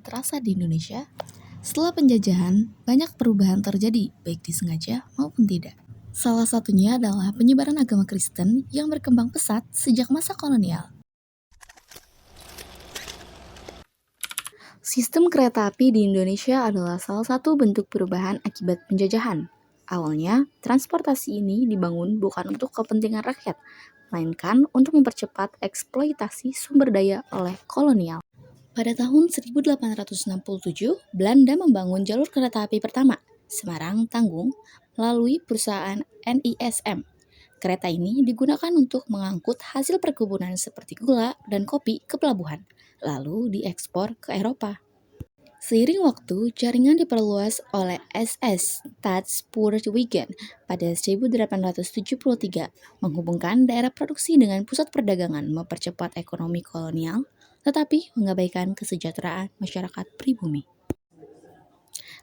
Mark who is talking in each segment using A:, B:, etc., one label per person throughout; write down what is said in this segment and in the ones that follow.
A: terasa di Indonesia. Setelah penjajahan, banyak perubahan terjadi, baik disengaja maupun tidak. Salah satunya adalah penyebaran agama Kristen yang berkembang pesat sejak masa kolonial. Sistem kereta api di Indonesia adalah salah satu bentuk perubahan akibat penjajahan. Awalnya, transportasi ini dibangun bukan untuk kepentingan rakyat, melainkan untuk mempercepat eksploitasi sumber daya oleh kolonial. Pada tahun 1867, Belanda membangun jalur kereta api pertama, Semarang-Tanggung, melalui perusahaan NISM. Kereta ini digunakan untuk mengangkut hasil perkebunan seperti gula dan kopi ke pelabuhan, lalu diekspor ke Eropa. Seiring waktu, jaringan diperluas oleh SS Staatspoorwegen pada 1873, menghubungkan daerah produksi dengan pusat perdagangan, mempercepat ekonomi kolonial, tetapi mengabaikan kesejahteraan masyarakat pribumi.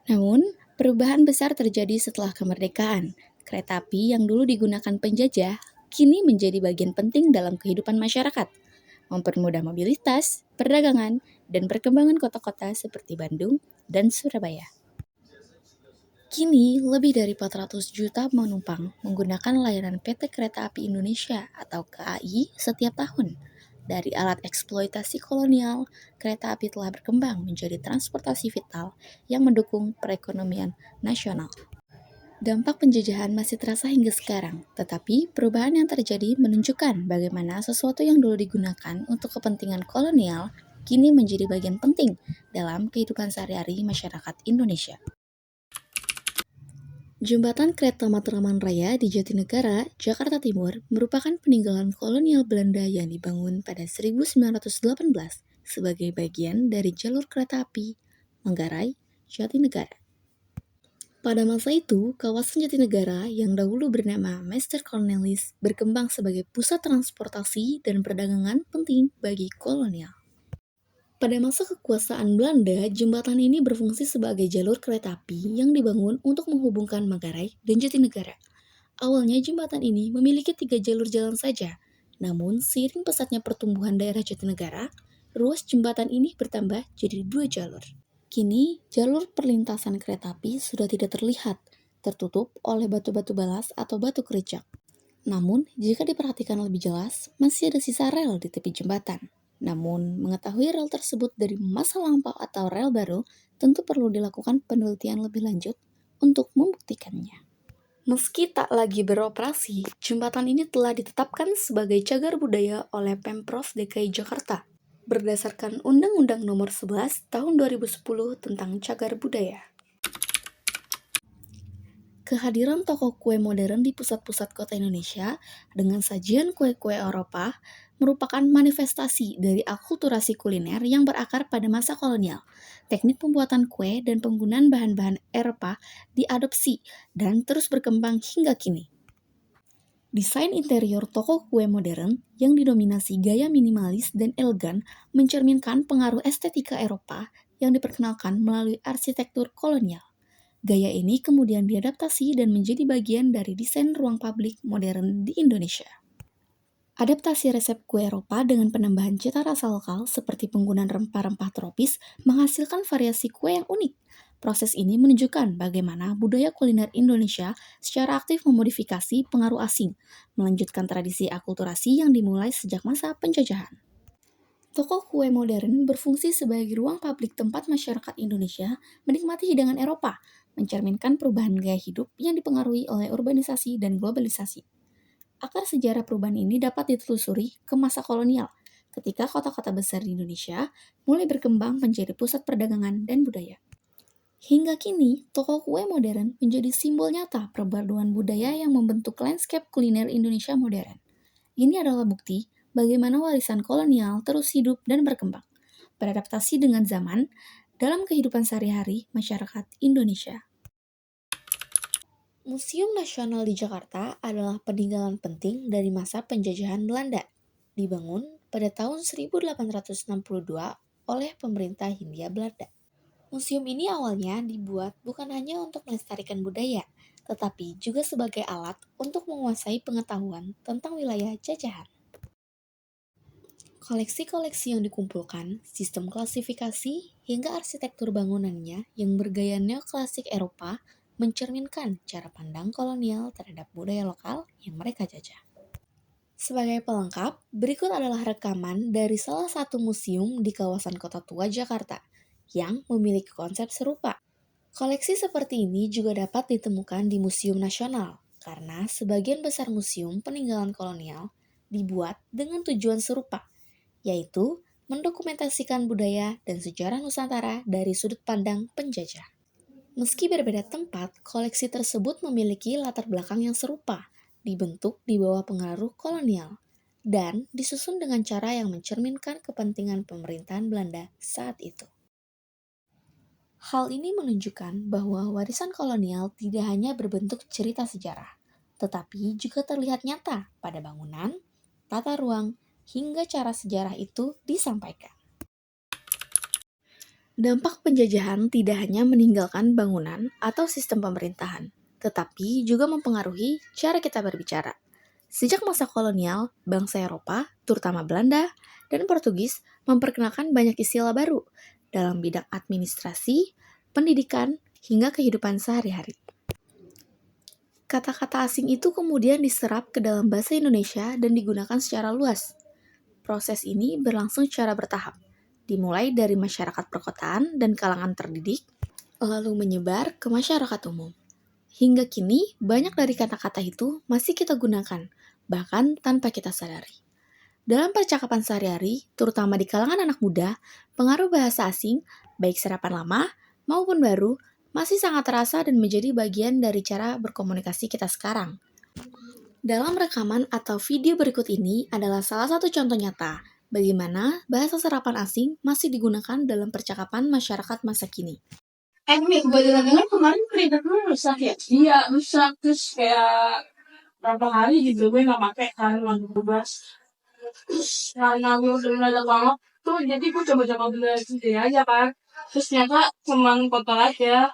A: Namun, perubahan besar terjadi setelah kemerdekaan. Kereta api yang dulu digunakan penjajah, kini menjadi bagian penting dalam kehidupan masyarakat, mempermudah mobilitas, perdagangan, dan perkembangan kota-kota seperti Bandung dan Surabaya. Kini, lebih dari 400 juta penumpang menggunakan layanan PT Kereta Api Indonesia atau KAI setiap tahun. Dari alat eksploitasi kolonial, kereta api telah berkembang menjadi transportasi vital yang mendukung perekonomian nasional. Dampak penjajahan masih terasa hingga sekarang, tetapi perubahan yang terjadi menunjukkan bagaimana sesuatu yang dulu digunakan untuk kepentingan kolonial kini menjadi bagian penting dalam kehidupan sehari-hari masyarakat Indonesia. Jembatan Kereta Matraman Raya di Jatinegara, Jakarta Timur merupakan peninggalan kolonial Belanda yang dibangun pada 1918 sebagai bagian dari jalur kereta api Manggarai, Jatinegara. Pada masa itu, kawasan Jatinegara yang dahulu bernama Mester Cornelis berkembang sebagai pusat transportasi dan perdagangan penting bagi kolonial. Pada masa kekuasaan Belanda, jembatan ini berfungsi sebagai jalur kereta api yang dibangun untuk menghubungkan Manggarai dan Jatinegara. Awalnya jembatan ini memiliki 3 jalur jalan saja, namun seiring pesatnya pertumbuhan daerah Jatinegara, ruas jembatan ini bertambah jadi 2 jalur. Kini, jalur perlintasan kereta api sudah tidak terlihat, tertutup oleh batu-batu balas atau batu kericak. Namun, jika diperhatikan lebih jelas, masih ada sisa rel di tepi jembatan. Namun, mengetahui rel tersebut dari masa lampau atau rel baru, tentu perlu dilakukan penelitian lebih lanjut untuk membuktikannya. Meski tak lagi beroperasi, jembatan ini telah ditetapkan sebagai cagar budaya oleh Pemprov DKI Jakarta berdasarkan Undang-Undang Nomor 11 Tahun 2010 tentang Cagar Budaya. Kehadiran toko kue modern di pusat-pusat kota Indonesia dengan sajian kue-kue Eropa merupakan manifestasi dari akulturasi kuliner yang berakar pada masa kolonial. Teknik pembuatan kue dan penggunaan bahan-bahan Eropa diadopsi dan terus berkembang hingga kini. Desain interior toko kue modern yang didominasi gaya minimalis dan elegan mencerminkan pengaruh estetika Eropa yang diperkenalkan melalui arsitektur kolonial. Gaya ini kemudian diadaptasi dan menjadi bagian dari desain ruang publik modern di Indonesia. Adaptasi resep kue Eropa dengan penambahan cita rasa lokal seperti penggunaan rempah-rempah tropis menghasilkan variasi kue yang unik. Proses ini menunjukkan bagaimana budaya kuliner Indonesia secara aktif memodifikasi pengaruh asing, melanjutkan tradisi akulturasi yang dimulai sejak masa penjajahan. Toko kue modern berfungsi sebagai ruang publik tempat masyarakat Indonesia menikmati hidangan Eropa, mencerminkan perubahan gaya hidup yang dipengaruhi oleh urbanisasi dan globalisasi. Akar sejarah perubahan ini dapat ditelusuri ke masa kolonial, ketika kota-kota besar di Indonesia mulai berkembang menjadi pusat perdagangan dan budaya. Hingga kini, toko kue modern menjadi simbol nyata perpaduan budaya yang membentuk landscape kuliner Indonesia modern. Ini adalah bukti bagaimana warisan kolonial terus hidup dan berkembang, beradaptasi dengan zaman dalam kehidupan sehari-hari masyarakat Indonesia. Museum Nasional di Jakarta adalah peninggalan penting dari masa penjajahan Belanda, dibangun pada tahun 1862 oleh pemerintah Hindia Belanda. Museum ini awalnya dibuat bukan hanya untuk melestarikan budaya, tetapi juga sebagai alat untuk menguasai pengetahuan tentang wilayah jajahan. Koleksi-koleksi yang dikumpulkan, sistem klasifikasi, hingga arsitektur bangunannya yang bergaya neoklasik Eropa mencerminkan cara pandang kolonial terhadap budaya lokal yang mereka jajah. Sebagai pelengkap, berikut adalah rekaman dari salah satu museum di kawasan Kota Tua, Jakarta, yang memiliki konsep serupa. Koleksi seperti ini juga dapat ditemukan di Museum Nasional, karena sebagian besar museum peninggalan kolonial dibuat dengan tujuan serupa, yaitu mendokumentasikan budaya dan sejarah Nusantara dari sudut pandang penjajah. Meski berbeda tempat, koleksi tersebut memiliki latar belakang yang serupa, dibentuk di bawah pengaruh kolonial, dan disusun dengan cara yang mencerminkan kepentingan pemerintahan Belanda saat itu. Hal ini menunjukkan bahwa warisan kolonial tidak hanya berbentuk cerita sejarah, tetapi juga terlihat nyata pada bangunan, tata ruang, hingga cara sejarah itu disampaikan. Dampak penjajahan tidak hanya meninggalkan bangunan atau sistem pemerintahan, tetapi juga mempengaruhi cara kita berbicara. Sejak masa kolonial, bangsa Eropa, terutama Belanda dan Portugis, memperkenalkan banyak istilah baru dalam bidang administrasi, pendidikan, hingga kehidupan sehari-hari. Kata-kata asing itu kemudian diserap ke dalam bahasa Indonesia dan digunakan secara luas. Proses ini berlangsung secara bertahap, dimulai dari masyarakat perkotaan dan kalangan terdidik, lalu menyebar ke masyarakat umum. Hingga kini, banyak dari kata-kata itu masih kita gunakan, bahkan tanpa kita sadari. Dalam percakapan sehari-hari, terutama di kalangan anak muda, pengaruh bahasa asing, baik serapan lama maupun baru, masih sangat terasa dan menjadi bagian dari cara berkomunikasi kita sekarang. Dalam rekaman atau video berikut ini adalah salah satu contoh nyata bagaimana bahasa serapan asing masih digunakan dalam percakapan masyarakat masa kini.
B: Mi, gue dengar kemarin printer lu rusak ya? Iya, rusak. Terus kayak berapa hari gitu gue gak pakai kan uang bebas. Terus karena gue udah mendadak banget tuh, jadi gue coba-coba beli sendiri aja kan. Terus ternyata cuman kotor aja.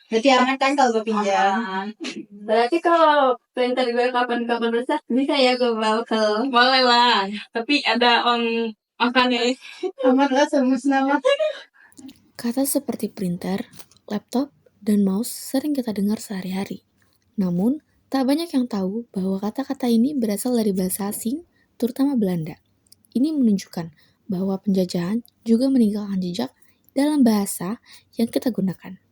B: Berarti aman kan kalau gue pinjam? Berarti kalau printer gue kapan-kapan rusak, bisa ya gue bawa ke... Boleh lah, tapi ada on makannya. Aman lah, semusnah.
A: Kata seperti printer, laptop, dan mouse sering kita dengar sehari-hari. Namun, tak banyak yang tahu bahwa kata-kata ini berasal dari bahasa asing, terutama Belanda. Ini menunjukkan bahwa penjajahan juga meninggalkan jejak dalam bahasa yang kita gunakan.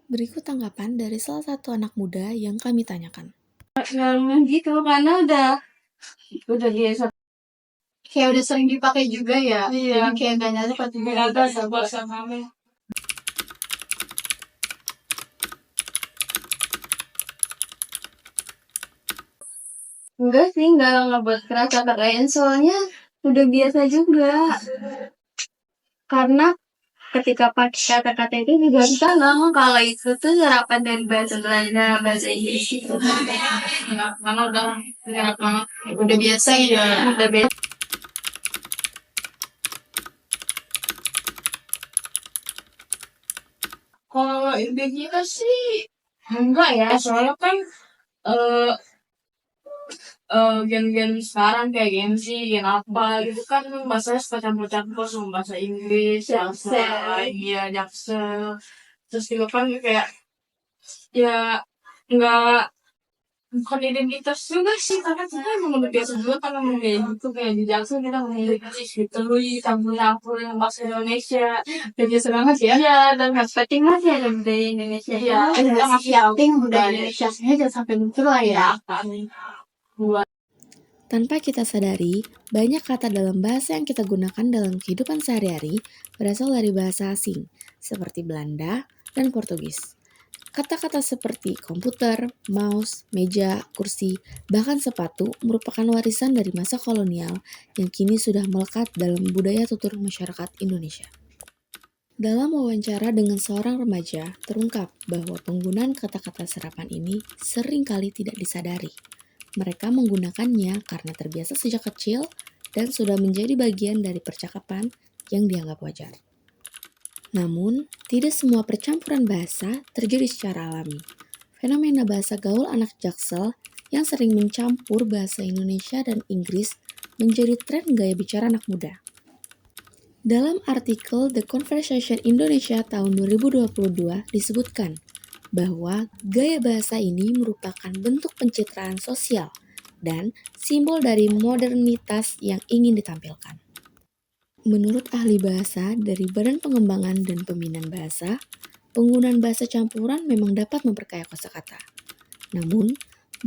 A: Berikut tanggapan dari salah satu anak muda yang kami tanyakan.
B: Gitu, karena udah biasa. Kayak udah sering dipakai juga ya. Iya. Jadi kayak gak nyata pasti ada bahasa kami. Enggak sih, enggak buat kerasa keren. Soalnya udah biasa juga. Karena ketika pakai kata-kata itu juga kita ngomong kalau itu tuh serapan dari bahasa Belanda, bahasa Inggris gitu. Karena udah nyerap banget. Udah biasa ya. Udah biasa. Kalau ide kita sih enggak ya, soalnya kan gen-gen sekarang kayak gen Z, gen apa gitu kan bahasanya suka campur-campur sama bahasa Inggris, bahasa iya Jaksel, terus juga kan kayak ya nggak bukan identitas juga sih, karena kita emang udah biasa juga kan ngomong kayak gitu, kayak di Jaksel kita ngomong gitu, campur-campur yang bahasa Indonesia, udah biasa banget ya. Iya, dan nggak penting masih ada budaya Indonesia. Iya, kita masih penting budaya Indonesia, jangan sampai muncul lah ya.
A: Tanpa kita sadari, banyak kata dalam bahasa yang kita gunakan dalam kehidupan sehari-hari berasal dari bahasa asing, seperti Belanda dan Portugis. Kata-kata seperti komputer, mouse, meja, kursi, bahkan sepatu merupakan warisan dari masa kolonial yang kini sudah melekat dalam budaya tutur masyarakat Indonesia. Dalam wawancara dengan seorang remaja, terungkap bahwa penggunaan kata-kata serapan ini sering kali tidak disadari. Mereka menggunakannya karena terbiasa sejak kecil dan sudah menjadi bagian dari percakapan yang dianggap wajar. Namun, tidak semua percampuran bahasa terjadi secara alami. Fenomena bahasa gaul anak Jaksel yang sering mencampur bahasa Indonesia dan Inggris menjadi tren gaya bicara anak muda. Dalam artikel The Conversation Indonesia tahun 2022 disebutkan bahwa gaya bahasa ini merupakan bentuk pencitraan sosial dan simbol dari modernitas yang ingin ditampilkan. Menurut ahli bahasa dari Badan Pengembangan dan Pembinaan Bahasa, penggunaan bahasa campuran memang dapat memperkaya kosakata. Namun,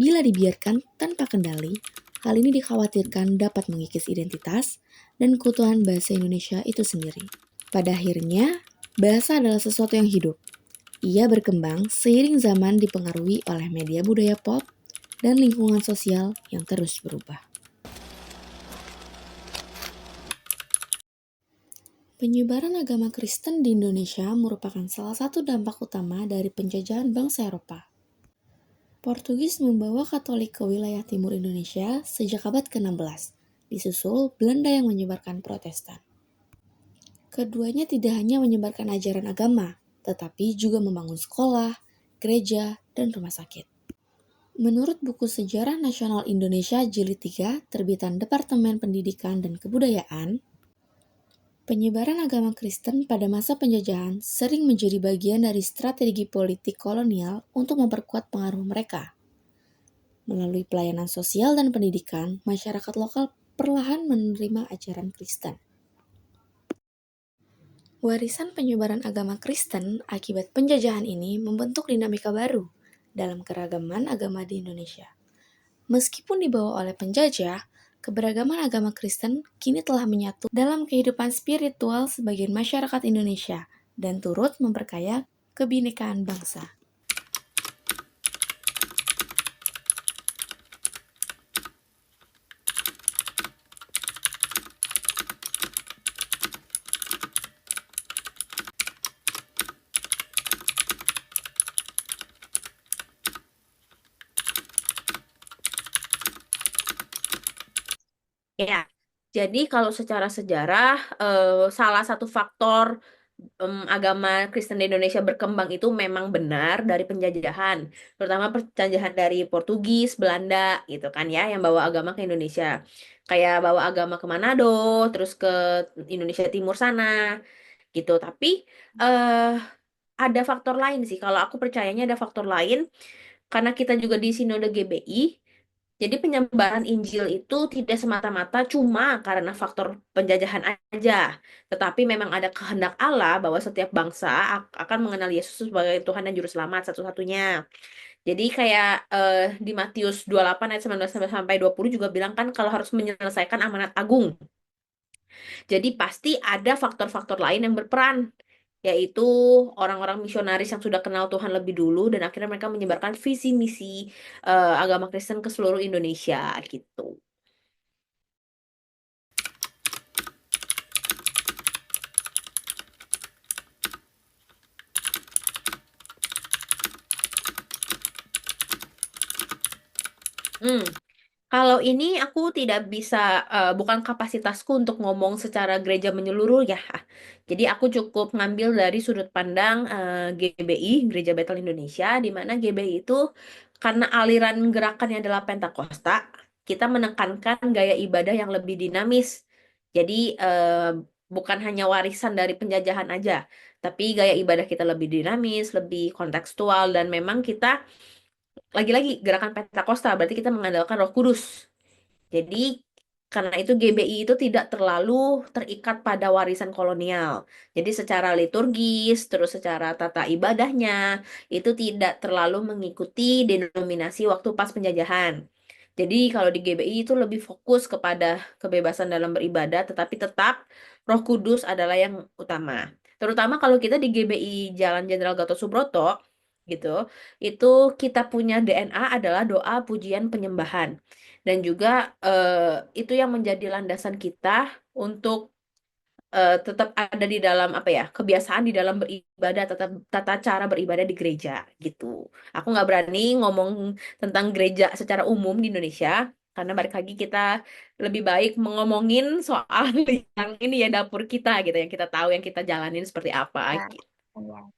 A: bila dibiarkan tanpa kendali, hal ini dikhawatirkan dapat mengikis identitas dan keutuhan bahasa Indonesia itu sendiri. Pada akhirnya, bahasa adalah sesuatu yang hidup. Ia berkembang seiring zaman dipengaruhi oleh media budaya pop dan lingkungan sosial yang terus berubah. Penyebaran agama Kristen di Indonesia merupakan salah satu dampak utama dari penjajahan bangsa Eropa. Portugis membawa Katolik ke wilayah timur Indonesia sejak abad ke-16, disusul Belanda yang menyebarkan Protestan. Keduanya tidak hanya menyebarkan ajaran agama, tetapi juga membangun sekolah, gereja, dan rumah sakit. Menurut buku Sejarah Nasional Indonesia Jilid 3, terbitan Departemen Pendidikan dan Kebudayaan, penyebaran agama Kristen pada masa penjajahan sering menjadi bagian dari strategi politik kolonial untuk memperkuat pengaruh mereka. Melalui pelayanan sosial dan pendidikan, masyarakat lokal perlahan menerima ajaran Kristen. Warisan penyebaran agama Kristen akibat penjajahan ini membentuk dinamika baru dalam keragaman agama di Indonesia. Meskipun dibawa oleh penjajah, keberagaman agama Kristen kini telah menyatu dalam kehidupan spiritual sebagian masyarakat Indonesia dan turut memperkaya kebinekaan bangsa.
C: Ya, jadi kalau secara sejarah, salah satu faktor agama Kristen di Indonesia berkembang itu memang benar dari penjajahan, terutama penjajahan dari Portugis, Belanda, gitu kan ya, yang bawa agama ke Indonesia. Kayak bawa agama ke Manado, terus ke Indonesia Timur sana, gitu. Tapi eh ada faktor lain sih, kalau aku percayanya ada faktor lain, karena kita juga di Sinode GBI. Jadi penyebaran Injil itu tidak semata-mata cuma karena faktor penjajahan aja, tetapi memang ada kehendak Allah bahwa setiap bangsa akan mengenal Yesus sebagai Tuhan dan Juru Selamat satu-satunya. Jadi kayak di Matius 28 ayat 19 sampai 20 juga bilang kan kalau harus menyelesaikan amanat agung. Jadi pasti ada faktor-faktor lain yang berperan, yaitu orang-orang misionaris yang sudah kenal Tuhan lebih dulu dan akhirnya mereka menyebarkan visi misi agama Kristen ke seluruh Indonesia gitu. Hmm. Kalau ini aku tidak bisa, bukan kapasitasku untuk ngomong secara gereja menyeluruh ya. Jadi aku cukup ngambil dari sudut pandang GBI, Gereja Bethel Indonesia, di mana GBI itu karena aliran gerakannya adalah Pentakosta, kita menekankan gaya ibadah yang lebih dinamis. Jadi bukan hanya warisan dari penjajahan aja, tapi gaya ibadah kita lebih dinamis, lebih kontekstual, dan memang kita lagi-lagi gerakan Pentakosta, berarti kita mengandalkan Roh Kudus. Jadi, karena itu GBI itu tidak terlalu terikat pada warisan kolonial. Jadi secara liturgis, terus secara tata ibadahnya, itu tidak terlalu mengikuti denominasi waktu pas penjajahan. Jadi kalau di GBI itu lebih fokus kepada kebebasan dalam beribadah, tetapi tetap Roh Kudus adalah yang utama. Terutama kalau kita di GBI Jalan Jenderal Gatot Subroto, gitu, itu kita punya DNA adalah doa, pujian, penyembahan. Dan juga itu yang menjadi landasan kita untuk tetap ada di dalam apa ya, kebiasaan di dalam beribadah, tetap tata cara beribadah di gereja gitu. Aku nggak berani ngomong tentang gereja secara umum di Indonesia karena balik lagi kita lebih baik ngomongin soal yang ini ya, dapur kita gitu, yang kita tahu, yang kita jalanin seperti apa
D: Ya,
C: gitu.
D: ya.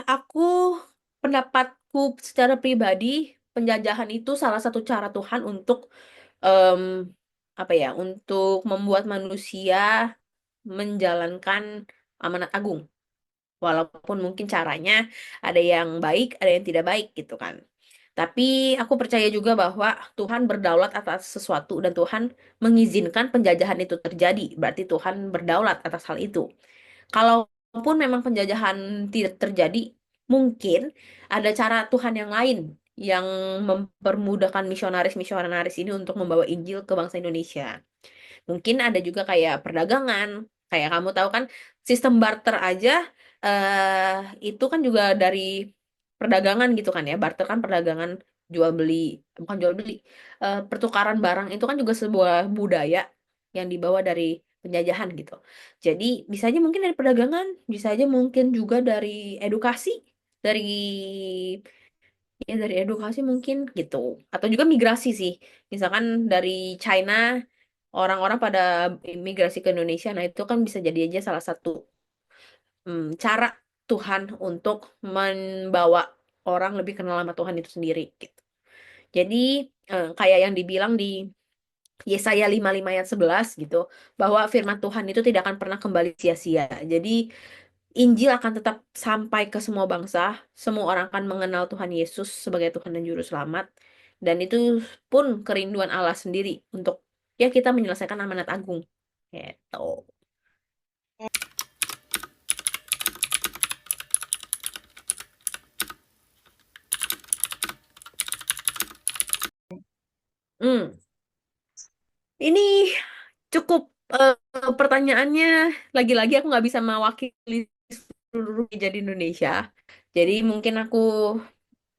C: Aku pendapatku secara pribadi, penjajahan itu salah satu cara Tuhan untuk, mmm, apa ya, untuk membuat manusia menjalankan amanat agung. Walaupun mungkin caranya ada yang baik, ada yang tidak baik gitu kan. Tapi aku percaya juga bahwa Tuhan berdaulat atas sesuatu dan Tuhan mengizinkan penjajahan itu terjadi. Berarti Tuhan berdaulat atas hal itu. Kalaupun memang penjajahan tidak terjadi, mungkin ada cara Tuhan yang lain yang mempermudahkan misionaris-misionaris ini untuk membawa Injil ke bangsa Indonesia. Mungkin ada juga kayak perdagangan, kayak kamu tahu kan sistem barter aja itu kan juga dari perdagangan gitu kan ya. Barter kan perdagangan jual beli, bukan jual beli, pertukaran barang itu kan juga sebuah budaya yang dibawa dari penjajahan gitu. Jadi bisa aja mungkin dari perdagangan, bisa aja mungkin juga dari edukasi, dari ya dari edukasi mungkin gitu. Atau juga migrasi sih. Misalkan dari China orang-orang pada imigrasi ke Indonesia, nah itu kan bisa jadi aja salah satu cara Tuhan untuk membawa orang lebih kenal sama Tuhan itu sendiri gitu. Jadi kayak yang dibilang di Yesaya 55 ayat 11 gitu, bahwa firman Tuhan itu tidak akan pernah kembali sia-sia. Jadi Injil akan tetap sampai ke semua bangsa, semua orang akan mengenal Tuhan Yesus sebagai Tuhan dan Juru Selamat. Dan itu pun kerinduan Allah sendiri untuk ya kita menyelesaikan amanat agung. Gitu. Hmm. Ini cukup pertanyaannya lagi-lagi aku nggak bisa mewakili seluruh gereja di Indonesia. Jadi mungkin aku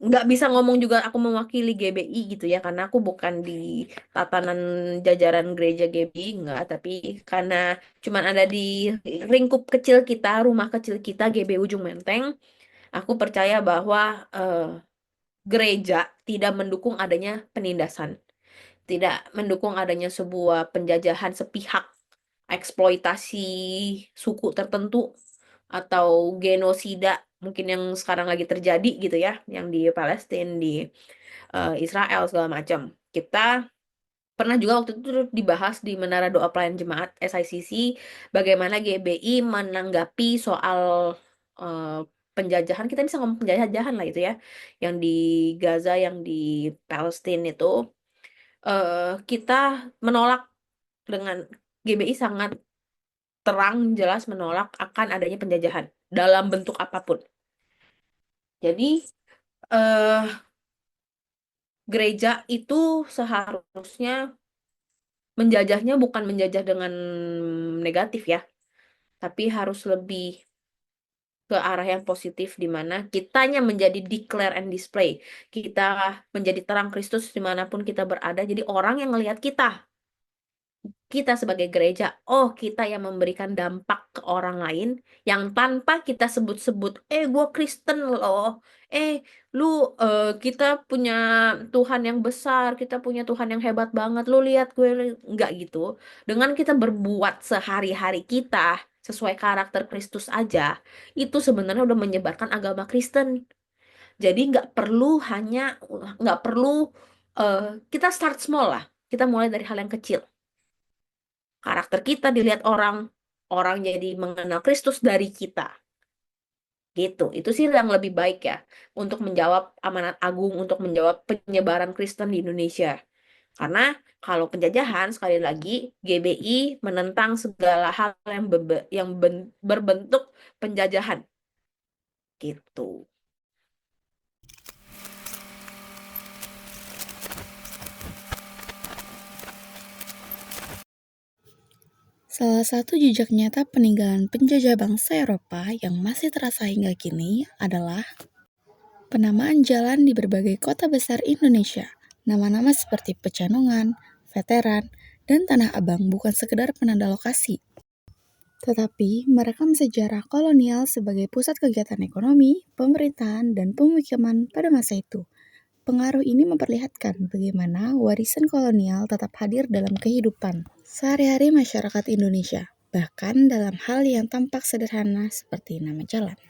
C: nggak bisa ngomong juga aku mewakili GBI gitu ya, karena aku bukan di tatanan jajaran gereja GBI, nggak. Tapi karena cuman ada di lingkup kecil kita, rumah kecil kita GB Ujung Menteng, aku percaya bahwa gereja tidak mendukung adanya penindasan, tidak mendukung adanya sebuah penjajahan sepihak, eksploitasi suku tertentu, atau genosida mungkin yang sekarang lagi terjadi gitu ya, yang di Palestina, di Israel segala macam. Kita pernah juga waktu itu dibahas di Menara Doa Pelayan Jemaat SICC bagaimana GBI menanggapi soal eh, penjajahan, kita bisa ngomong penjajahan lah itu ya, yang di Gaza, yang di Palestina itu kita menolak dengan GBI sangat terang jelas menolak akan adanya penjajahan dalam bentuk apapun. Jadi eh gereja itu seharusnya menjajahnya bukan menjajah dengan negatif ya, tapi harus lebih ke arah yang positif di mana kitanya menjadi declare and display. Kita menjadi terang Kristus dimanapun kita berada. Jadi orang yang melihat kita sebagai gereja, oh kita yang memberikan dampak ke orang lain yang tanpa kita sebut-sebut, gue Kristen loh, lu kita punya Tuhan yang besar, kita punya Tuhan yang hebat banget, lu lihat gue, nggak gitu. Dengan kita berbuat sehari-hari kita sesuai karakter Kristus aja, itu sebenarnya udah menyebarkan agama Kristen. Jadi nggak perlu eh, kita start small lah, kita mulai dari hal yang kecil. Karakter kita dilihat orang, orang jadi mengenal Kristus dari kita. Gitu. Itu sih yang lebih baik ya untuk menjawab amanat agung, untuk menjawab penyebaran Kristen di Indonesia. Karena kalau penjajahan sekali lagi GBI menentang segala hal yang berbentuk penjajahan. Gitu.
A: Salah satu jejak nyata peninggalan penjajah bangsa Eropa yang masih terasa hingga kini adalah penamaan jalan di berbagai kota besar Indonesia. Nama-nama seperti Pecanongan, Veteran, dan Tanah Abang bukan sekedar penanda lokasi, tetapi merekam sejarah kolonial sebagai pusat kegiatan ekonomi, pemerintahan, dan pemukiman pada masa itu. Pengaruh ini memperlihatkan bagaimana warisan kolonial tetap hadir dalam kehidupan sehari-hari masyarakat Indonesia, bahkan dalam hal yang tampak sederhana seperti nama jalan.